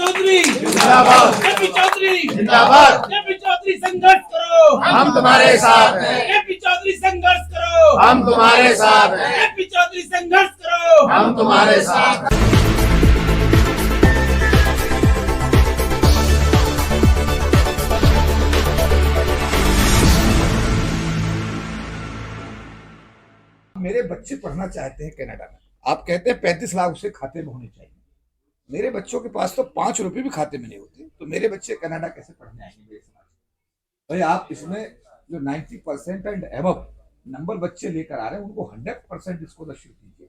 चौधरी जिंदाबाद। केपी चौधरी जिंदाबाद। केपी चौधरी संघर्ष करो, हम तुम्हारे साथ हैं। केपी चौधरी संघर्ष करो, हम तुम्हारे साथ हैं। केपी चौधरी संघर्ष करो, हम तुम्हारे साथ हैं। मेरे बच्चे पढ़ना चाहते हैं कनाडा में। आप कहते हैं 35 लाख उसके खाते में होने चाहिए। मेरे बच्चों के पास तो 5 रुपए भी खाते में नहीं होते, तो मेरे बच्चे कनाडा कैसे पढ़ने आएंगे मेरे समाज में? भाई आप इसमें जो 90% एंड एबव नंबर बच्चे लेकर आ रहे हैं उनको 100% स्कॉलरशिप दीजिए,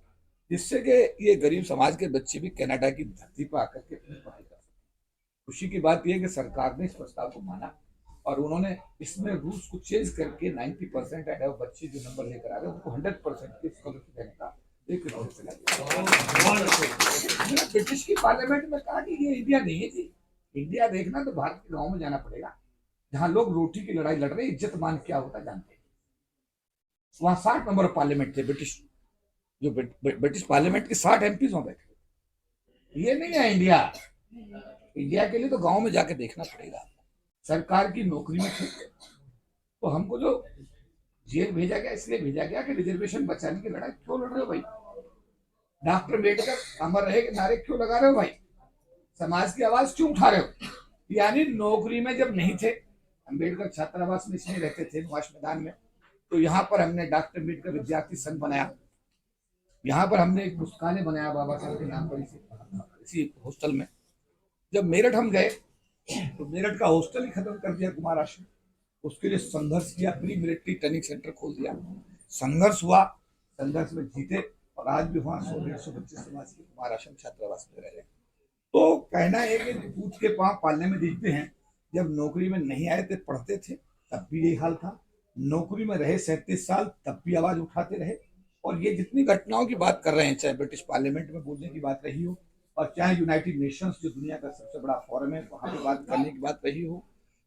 जिससे कि ये गरीब समाज के बच्चे भी कनाडा की धरती पर आकर के अपनी पढ़ाई कर सकें। खुशी की बात यह है कि सरकार ने इस प्रस्ताव को माना और उन्होंने इसमें रूल्स को चेंज करके 90% एंड एबव बच्चे जो नंबर लेकर आ रहे हैं उनको 100% की स्कॉलरशिप देने का एक फैसला किया। ब्रिटिश की पार्लियामेंट में कहा कि ये इंडिया नहीं है जी, इंडिया देखना तो भारत के गांव में जाना पड़ेगा जहां लोग रोटी की लड़ाई लड़ रहे, इज्जत मान क्या होता जानते हैं। वहां 60 मेंबर ऑफ पार्लियामेंट थे ब्रिटिश, जो ब्रिटिश पार्लियामेंट के 60 एमपीज वहां बैठे। ये नहीं है इंडिया। इंडिया के लिए तो गांव में जाके देखना पड़ेगा। सरकार की नौकरी में थे तो हमको जो जेल भेजा गया इसलिए भेजा गया कि रिजर्वेशन बचाने की लड़ाई क्यों लड़ रहे हो भाई? डॉक्टर अम्बेडकर अमर रहे के नारे क्यों लगा रहे हो भाई? समाज की आवाज क्यों उठा रहे हो? यानी नौकरी में जब नहीं थे, अम्बेडकर छात्रावास में इसलिए रहते थे निवास मैदान में, तो यहाँ पर हमने डॉक्टर अम्बेडकर विद्यार्थी संघ बनाया। यहाँ पर हमने एक पुस्तकालय बनाया बाबा साहब के नाम पर इसी हॉस्टल में। जब मेरठ हम गए तो मेरठ का हॉस्टल ही खत्म कर दिया कुमार आश्रम। उसके लिए संघर्ष किया, प्री मिलिट्री ट्रेनिंग सेंटर खोल दिया, संघर्ष हुआ, संघर्ष में जीते और आज भी वहां 100-150 बच्चे समाज के कुमार आश्रम छात्रावास में रह रहे हैं। तो कहना है कि पूछ के पांव पालने में दिखते हैं। जब नौकरी में नहीं आए थे, पढ़ते थे, तब भी यही हाल था। नौकरी में रहे 37 साल, तब भी आवाज उठाते रहे। और ये जितनी घटनाओं की बात कर रहे हैं, चाहे ब्रिटिश पार्लियामेंट में बोलने की बात रही हो और चाहे यूनाइटेड नेशंस जो दुनिया का सबसे बड़ा फोरम है वहां पर बात करने की बात रही हो,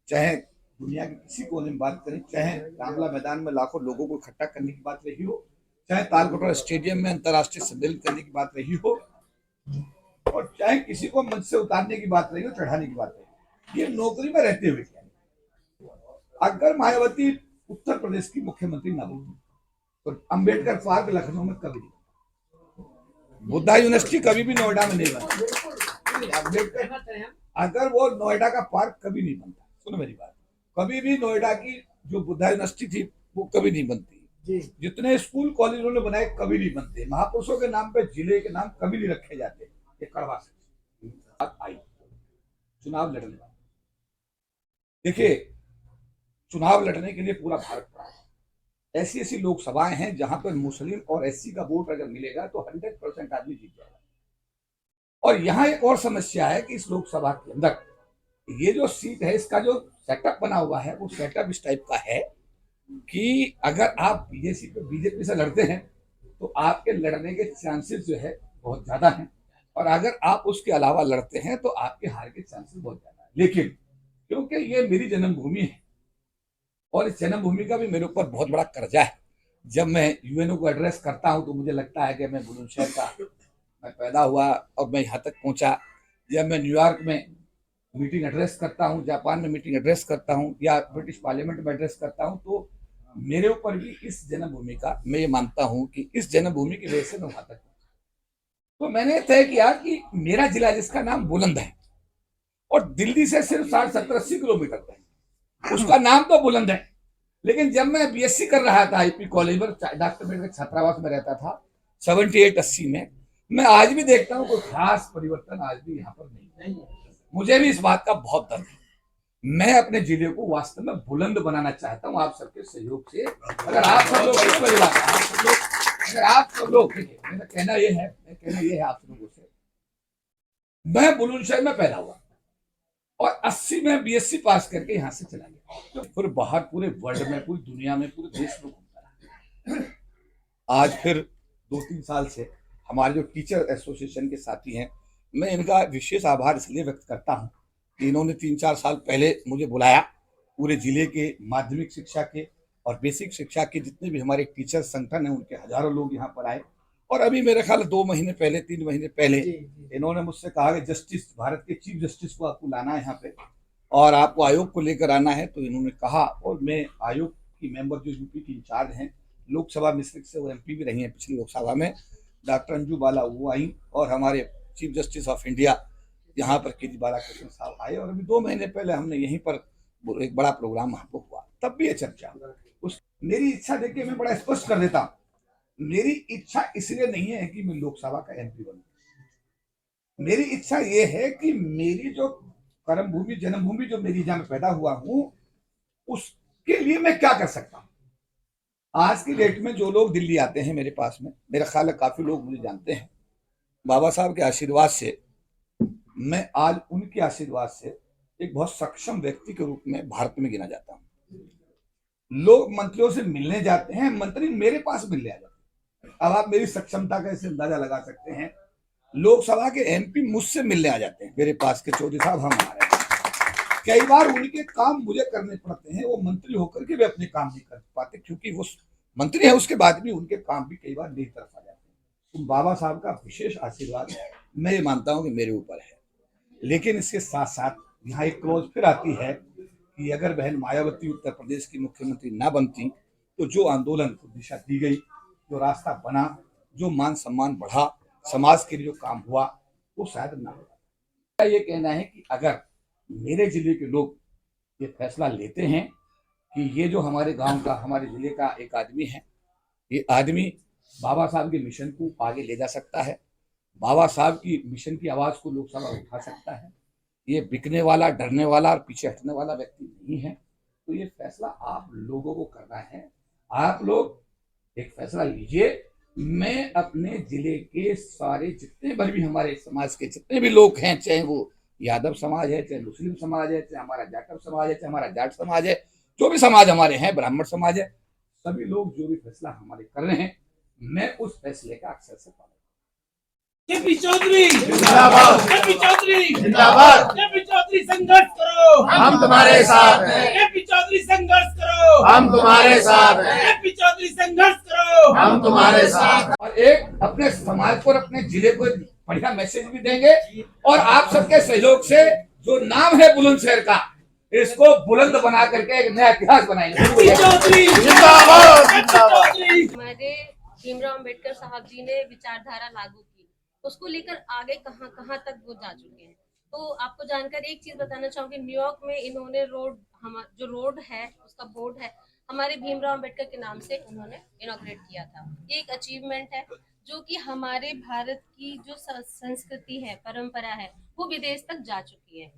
चाहे दुनिया के किसी कोने में बात करें, चाहे रामला मैदान में लाखों लोगों को इकट्ठा करने की बात रही हो, चाहे तालकटोरा स्टेडियम में अंतर्राष्ट्रीय सम्मेलन करने की बात रही हो, और चाहे किसी को मंच से उतारने की बात रही हो, चढ़ाने की बात रही हो, ये नौकरी में रहते हुए क्या? अगर मायावती उत्तर प्रदेश की मुख्यमंत्री ना होती तो अंबेडकर पार्क लखनऊ में कभी नहीं, बुद्धा यूनिवर्सिटी कभी भी नोएडा में नहीं बनता, अम्बेडकर अगर वो नोएडा का पार्क कभी नहीं बनता। सुनो मेरी बात, कभी भी नोएडा की जो बुद्धा यूनिवर्सिटी थी वो कभी नहीं बनती। जितने स्कूल कॉलेज उन्होंने बनाए कभी नहीं बनते। महापुरुषों के नाम पे जिले के नाम कभी नहीं रखे जाते। ये कड़वा सच आई। चुनाव लड़ने, देखिए चुनाव लड़ने के लिए पूरा भारत पड़ा है। ऐसी ऐसी लोकसभाएं हैं जहां पर मुस्लिम और एससी का वोट अगर मिलेगा तो 100% आदमी जीत जाएगा। और यहाँ एक और समस्या है कि इस लोकसभा के अंदर ये जो सीट है, इसका जो सेटअप बना हुआ है वो सेटअप इस टाइप का है कि अगर आप बीजेपी से लड़ते हैं तो आपके लड़ने के चांसेस जो है बहुत ज्यादा हैं, और अगर आप उसके अलावा लड़ते हैं तो आपके हार के चांसेस बहुत ज्यादा है। लेकिन क्योंकि ये मेरी जन्मभूमि है और इस जन्मभूमि का भी मेरे ऊपर बहुत बड़ा कर्जा है। जब मैं यूएनओ को एड्रेस करता हूं तो मुझे लगता है कि मैं बुलंदशहर का मैं पैदा हुआ और मैं यहाँ तक पहुंचा। जब मैं न्यूयॉर्क में मीटिंग एड्रेस करता हूँ, जापान में मीटिंग एड्रेस करता हूँ या ब्रिटिश पार्लियामेंट में एड्रेस करता हूँ, तो मेरे ऊपर भी इस जन्मभूमि का, मैं ये मानता हूँ कि इस जन्मभूमि की वजह से मैं वहां तक। तो मैंने तय किया कि मेरा जिला जिसका नाम बुलंद है और दिल्ली से सिर्फ 60-70-80 किलोमीटर पर, उसका नाम तो बुलंद है। लेकिन जब मैं बीएससी कर रहा था आईपी कॉलेज में, डॉक्टर अम्बेडकर छात्रावास में रहता था 78-80 में, मैं आज भी देखता हूँ कोई खास परिवर्तन आज भी यहाँ पर नहीं है। मुझे भी इस बात का बहुत दर्द है। मैं अपने जिले को वास्तव में बुलंद बनाना चाहता हूँ आप सबके सहयोग से। अगर आप सब लोग अगर आप सब लोग, मेरा कहना यह है आप सब लोगों से, मैं बुलंदशहर में पैदा हुआ और 80 में बीएससी पास करके यहाँ से चला गया, तो फिर बाहर पूरे वर्ल्ड में, पूरी दुनिया में, पूरे देश में घूमता रहा। आज फिर 2-3 साल से हमारे जो टीचर एसोसिएशन के साथी हैं, मैं इनका विशेष आभार इसलिए व्यक्त करता हूं कि इन्होंने 3-4 साल पहले मुझे बुलाया। पूरे जिले के माध्यमिक शिक्षा के और बेसिक शिक्षा के जितने भी हमारे टीचर संगठन हैं उनके हजारों लोग यहाँ पर आए और अभी मेरे ख्याल 2 महीने पहले 3 महीने पहले इन्होंने मुझसे कहा कि जस्टिस, भारत के चीफ जस्टिस को आपको लाना है यहाँ पे और आपको आयोग को लेकर आना है। तो इन्होंने कहा, और मैं आयोग की मेंबर जो यूपी की इंचार्ज हैं, लोकसभा मिश्रिक से वो MP भी रही हैं पिछली लोकसभा में, डॉक्टर अंजू बाला वो आई, और हमारे चीफ जस्टिस ऑफ इंडिया यहाँ पर KG बालाकृष्ण साहब आए, और अभी 2 महीने पहले हमने यहीं पर एक बड़ा प्रोग्राम वहाँ पर हुआ, तब भी ये चर्चा। मेरी इच्छा देखिए, मैं बड़ा स्पष्ट कर देता हूँ, मेरी इच्छा इसलिए नहीं है कि मैं लोकसभा का MP बनूं। मेरी इच्छा ये है कि मेरी जो कर्म भूमि, जन्मभूमि, जो मेरी जहाँ मैं पैदा हुआ हूं, उसके लिए मैं क्या कर सकता हूं। आज की डेट में जो लोग दिल्ली आते हैं मेरे पास में, मेरा ख्याल है काफी लोग मुझे जानते हैं, बाबा साहब के आशीर्वाद से, मैं आज उनके आशीर्वाद से एक बहुत सक्षम व्यक्ति के रूप में भारत में गिना जाता हूं। लोग मंत्रियों से मिलने जाते हैं, मंत्री मेरे पास मिलने आ जाते हैं। अब आप मेरी सक्षमता का ऐसे अंदाजा लगा सकते हैं, लोकसभा के MP मुझसे मिलने आ जाते हैं मेरे पास के, चौधरी साहब हम आ रहे हैं। कई बार उनके काम मुझे करने पड़ते हैं, वो मंत्री होकर के वे अपने काम नहीं कर पाते, क्योंकि वो मंत्री है, उसके बाद भी उनके काम भी कई बार मेरी तरफ आ जाते हैं। तो बाबा साहब का विशेष आशीर्वाद मैं ये मानता हूँ कि मेरे ऊपर है। लेकिन इसके साथ साथ यहाँ एक क्लॉज फिर आती है कि अगर बहन मायावती उत्तर प्रदेश की मुख्यमंत्री ना बनती तो जो आंदोलन को दिशा दी गई, जो रास्ता बना, जो मान सम्मान बढ़ा, समाज के लिए जो काम हुआ, वो शायद ना होता। ये कहना है कि अगर मेरे जिले के लोग ये फैसला लेते हैं कि ये जो हमारे गांव का, हमारे जिले का एक आदमी है, ये आदमी बाबा साहब के मिशन को आगे ले जा सकता है, बाबा साहब की मिशन की आवाज को लोकसभा उठा सकता है, ये बिकने वाला, डरने वाला और पीछे हटने वाला व्यक्ति नहीं है, तो ये फैसला आप लोगों को करना है। आप लोग एक फैसला लीजिए। मैं अपने जिले के सारे जितने भर भी हमारे समाज के जितने भी लोग हैं, चाहे वो यादव समाज है, चाहे मुस्लिम समाज है, चाहे हमारा जाटव समाज है, चाहे हमारा जाट समाज है, जो भी समाज हमारे हैं, ब्राह्मण समाज है, सभी लोग जो भी फैसला हमारे कर रहे हैं, मैं उस फैसले का अक्सर से पालन। KP चौधरी जिंदाबाद। KP चौधरी जिंदाबाद। KP चौधरी संघर्ष करो, हम तुम्हारे साथ हैं। KP चौधरी संघर्ष करो, हम तुम्हारे साथ हैं। KP चौधरी संघर्ष करो, हम तुम्हारे साथ हैं। और एक अपने समाज को और अपने जिले को बढ़िया मैसेज भी देंगे, और आप सबके सहयोग से जो नाम है बुलंदशहर का, इसको बुलंद बना करके एक नया इतिहास बनाएंगे। KP चौधरी जिंदाबाद। KP चौधरी। हमारे भीमराव अंबेडकर साहब जी ने विचारधारा लागू की, उसको लेकर आगे कहां कहां तक वो जा चुके हैं। तो आपको जानकर एक चीज बताना चाहूंगी, न्यूयॉर्क में इन्होंने जो रोड है उसका बोर्ड है, हमारे भीमराव अंबेडकर के नाम से उन्होंने इनॉग्रेट किया था। ये एक अचीवमेंट है जो कि हमारे भारत की जो संस्कृति है, परंपरा है, वो विदेश तक जा चुकी है।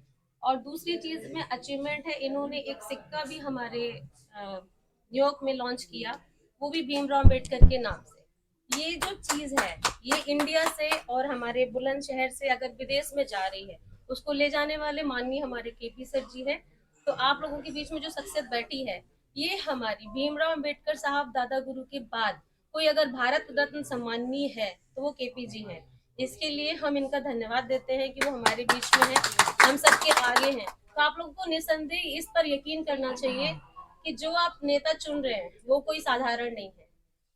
और दूसरी चीज में अचीवमेंट है, इन्होंने एक सिक्का भी हमारे न्यूयॉर्क में लॉन्च किया, वो भी भीमराव अंबेडकर के नाम से। ये जो चीज है, ये इंडिया से और हमारे बुलंदशहर से अगर विदेश में जा रही है, उसको ले जाने वाले माननीय हमारे KP सर जी हैं। तो आप लोगों के बीच में जो शख्सियत बैठी है, ये हमारी भीमराव अंबेडकर साहब दादा गुरु के बाद कोई अगर भारत रत्न सम्मानीय है तो वो KP जी हैं। इसके लिए हम इनका धन्यवाद देते हैं कि वो हमारे बीच में है, हम सबके आगे हैं। तो आप लोगों को निसंदेह इस पर यकीन करना चाहिए कि जो आप नेता चुन रहे हैं वो कोई साधारण नहीं है,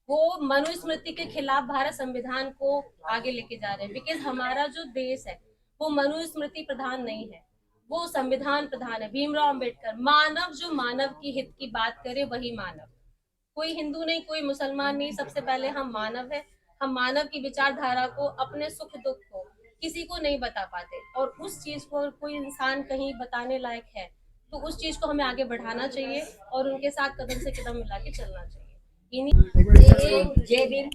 वो मनुस्मृति के खिलाफ भारत संविधान को आगे लेके जा रहे हैं। बिकॉज हमारा जो देश है वो मनुस्मृति प्रधान नहीं है, वो संविधान प्रधान है। भीमराव अंबेडकर मानव, जो मानव की हित की बात करे वही मानव, कोई हिंदू नहीं, कोई मुसलमान नहीं, सबसे पहले हम मानव है। हम मानव की विचारधारा को, अपने सुख दुख को किसी को नहीं बता पाते, और उस चीज को कोई इंसान कहीं बताने लायक है तो उस चीज को हमें आगे बढ़ाना चाहिए और उनके साथ कदम से कदम मिला के चलना चाहिए। जय भीम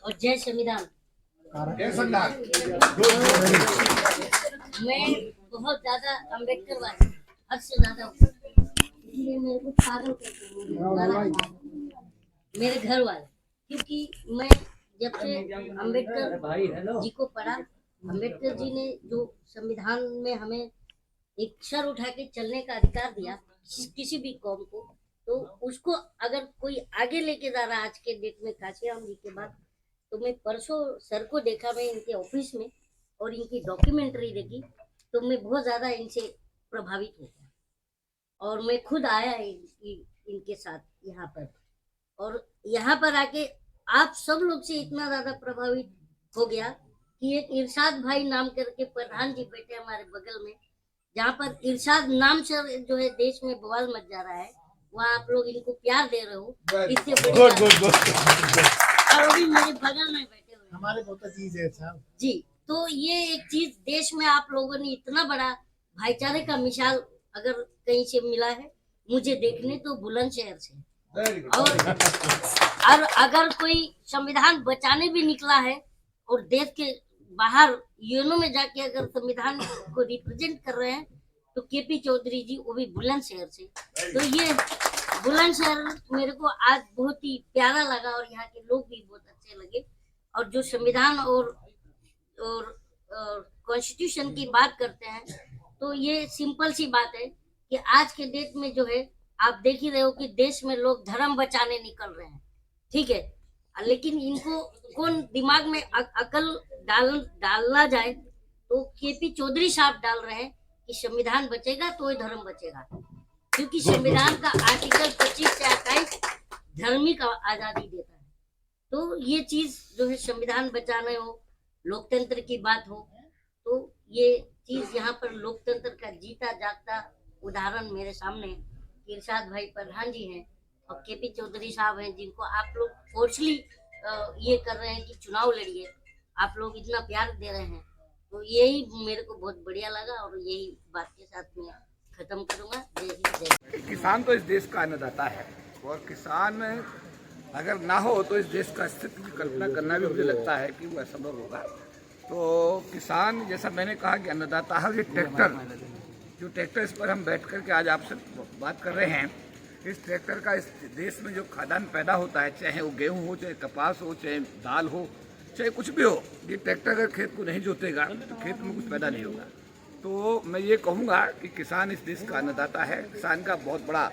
और जय संविधान। मैं बहुत ज्यादा अम्बेडकर वाली, हद से ज्यादा, इसलिए मेरे को पागल करते हैं मेरे घर वाले, क्योंकि मैं जब से अम्बेडकर जी को पढ़ा, अम्बेडकर जी ने जो संविधान में हमें एक सर उठा के चलने का अधिकार दिया किसी भी कौम को, तो उसको अगर कोई आगे लेके जा रहा आज के डेट में काशीराम जी के बाद, तो मैं परसों सर को देखा, मैं इनके ऑफिस में, और इनकी डॉक्यूमेंट्री देखी, तो मैं बहुत ज़्यादा इनसे प्रभावित हो गया, और मैं खुद आया इनके साथ यहाँ पर, और यहाँ पर आके आप सब लोग से इतना ज्यादा प्रभावित हो गया कि एक इरशाद भाई नाम करके प्रधान जी बैठे हमारे बगल में, जहाँ पर इरशाद नाम से जो है देश में बवाल मच जा रहा है, वहाँ आप लोग इनको प्यार दे रहे हो, इससे बड़ी गुड बात गुड गुड नहीं। और अभी मेरे बगल में बैठे हुए हैं। हमारे बहुत चीज है साहब। जी, तो ये एक चीज देश में आप लोगों ने इतना बड़ा भाईचारे का मिसाल अगर कहीं से मिला है मुझे देखने तो बुलंदशहर से। और अगर कोई संविधान बचाने भी निकला है और देश के बाहर यूएनओ में जाके अगर संविधान को रिप्रेजेंट कर रहे हैं तो केपी चौधरी जी, वो भी बुलंदशहर से। तो ये बुलंदशहर मेरे को आज बहुत ही प्यारा लगा और यहाँ के लोग भी बहुत अच्छे लगे। और जो संविधान और कॉन्स्टिट्यूशन की बात करते हैं तो ये सिंपल सी बात है कि आज के डेट में जो है आप देख ही रहे हो कि देश में लोग धर्म बचाने निकल रहे हैं, ठीक है, लेकिन इनको कौन दिमाग में अकल डालना जाए तो केपी चौधरी साहब डाल रहे हैं कि संविधान बचेगा तो ही धर्म बचेगा, क्योंकि संविधान का आर्टिकल 25 से 28 धार्मिक आजादी देता है। तो ये चीज जो है संविधान बचाने हो, लोकतंत्र की बात हो, तो ये चीज यहाँ पर लोकतंत्र का जीता जागता उदाहरण मेरे सामने इरशाद भाई प्रधान जी हैं और केपी चौधरी साहब हैं, जिनको आप लोग फोर्सली ये कर रहे हैं कि चुनाव लड़िए, आप लोग इतना प्यार दे रहे हैं। तो यही मेरे को बहुत बढ़िया लगा और यही बात के साथ मैं खत्म करूंगा। जय हिंद जय भारत। किसान तो इस देश का अन्नदाता है और किसान अगर ना हो तो इस देश का अस्तित्व की कल्पना करना भी मुझे लगता है कि वो असंभव होगा। तो किसान, जैसा मैंने कहा कि अन्नदाता है, ये ट्रैक्टर इस पर हम बैठ कर के आज आपसे बात कर रहे हैं, इस ट्रैक्टर का इस देश में जो खाद्यान्न पैदा होता है, चाहे वो गेहूं हो, चाहे कपास हो, चाहे दाल हो, चाहे कुछ भी हो, ये ट्रैक्टर अगर खेत को नहीं जोतेगा तो खेत में कुछ पैदा नहीं होगा। तो मैं ये कहूँगा कि किसान इस देश का अन्नदाता है। किसान का बहुत बड़ा,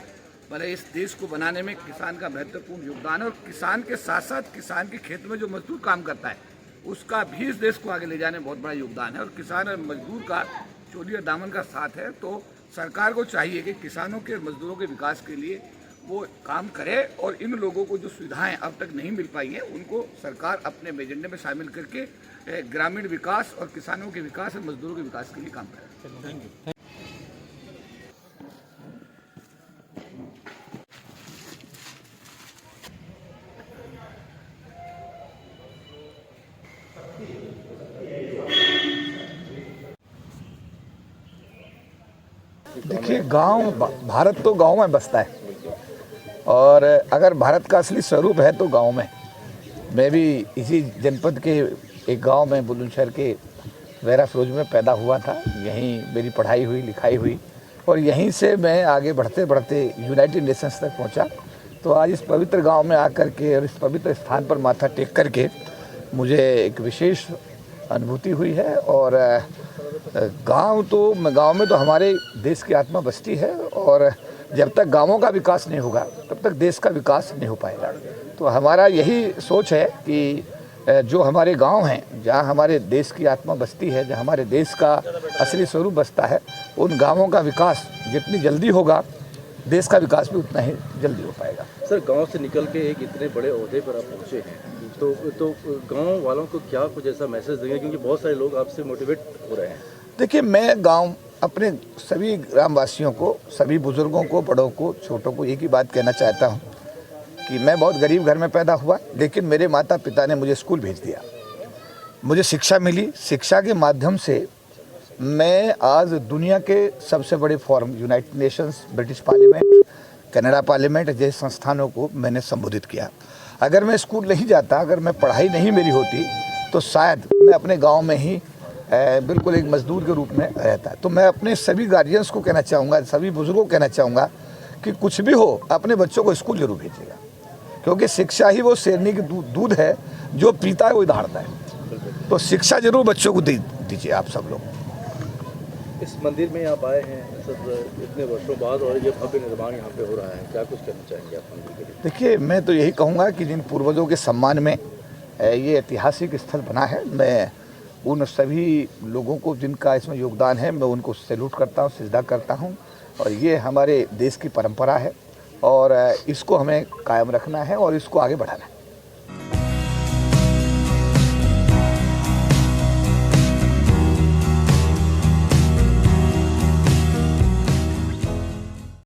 मतलब इस देश को बनाने में किसान का महत्वपूर्ण योगदान है। और किसान के साथ साथ किसान के खेत में जो मजदूर काम करता है उसका भी इस देश को आगे ले जाने में बहुत बड़ा योगदान है। और किसान और मजदूर का चोली और दामन का साथ है। तो सरकार को चाहिए कि किसानों के, मजदूरों के विकास के लिए वो काम करे और इन लोगों को जो सुविधाएं अब तक नहीं मिल पाई हैं उनको सरकार अपने एजेंडे में शामिल करके ग्रामीण विकास और किसानों के विकास और मजदूरों के विकास के लिए काम करे। देखिए, गांव, भारत तो गांव में बसता है और अगर भारत का असली स्वरूप है तो गांव में। मैं भी इसी जनपद के एक गांव में, बुलंदशहर के वेरा फिरोज में पैदा हुआ था। यहीं मेरी पढ़ाई हुई, लिखाई हुई और यहीं से मैं आगे बढ़ते बढ़ते यूनाइटेड नेशंस तक पहुंचा। तो आज इस पवित्र गांव में आकर के और इस पवित्र स्थान पर माथा टेक करके मुझे एक विशेष अनुभूति हुई है। और गांव में तो हमारे देश की आत्मा बसती है और जब तक गांवों का विकास नहीं होगा तब तक देश का विकास नहीं हो पाएगा। तो हमारा यही सोच है कि जो हमारे गांव हैं, जहां हमारे देश की आत्मा बसती है, जहां हमारे देश का असली स्वरूप बसता है, उन गांवों का विकास जितनी जल्दी होगा देश का विकास भी उतना ही जल्दी हो पाएगा। सर, गांव से निकल के एक इतने बड़े ओहदे पर आप पहुंचे हैं, तो गांव वालों को क्या कुछ ऐसा मैसेज देंगे, क्योंकि बहुत सारे लोग आपसे मोटिवेट हो रहे हैं? देखिए, मैं गांव अपने सभी ग्रामवासियों को, सभी बुजुर्गों को, बड़ों को, छोटों को एक ही बात कहना चाहता हूं कि मैं बहुत गरीब घर में पैदा हुआ, लेकिन मेरे माता पिता ने मुझे स्कूल भेज दिया, मुझे शिक्षा मिली। शिक्षा के माध्यम से मैं आज दुनिया के सबसे बड़े forum, United Nations, British parliament, Canada parliament जैसे संस्थानों को मैंने संबोधित किया। अगर मैं स्कूल नहीं जाता, अगर मैं पढ़ाई नहीं मेरी होती, तो शायद मैं अपने गाँव में ही बिल्कुल एक मजदूर के रूप में रहता है। तो मैं अपने सभी गार्जियंस को कहना चाहूँगा, सभी बुजुर्गों को कहना चाहूँगा कि कुछ भी हो अपने बच्चों को स्कूल जरूर भेजिएगा, क्योंकि शिक्षा ही वो शेरनी की दूध है, जो पीता है वो धारता है। तो शिक्षा जरूर बच्चों को दीजिए आप सब लोग। इस मंदिर में आप आए हैं सब इतने वर्षों बाद और ये भव्य निर्माण यहाँ पे हो रहा है, क्या कुछ कहना चाहेंगे आप मंदिर के लिए? देखिए, मैं तो यही कहूँगा कि जिन पूर्वजों के सम्मान में ये ऐतिहासिक स्थल बना है, मैं उन सभी लोगों को जिनका इसमें योगदान है, मैं उनको सैल्यूट करता हूँ, सिजदा करता हूँ। और ये हमारे देश की परंपरा है और इसको हमें कायम रखना है और इसको आगे बढ़ाना है।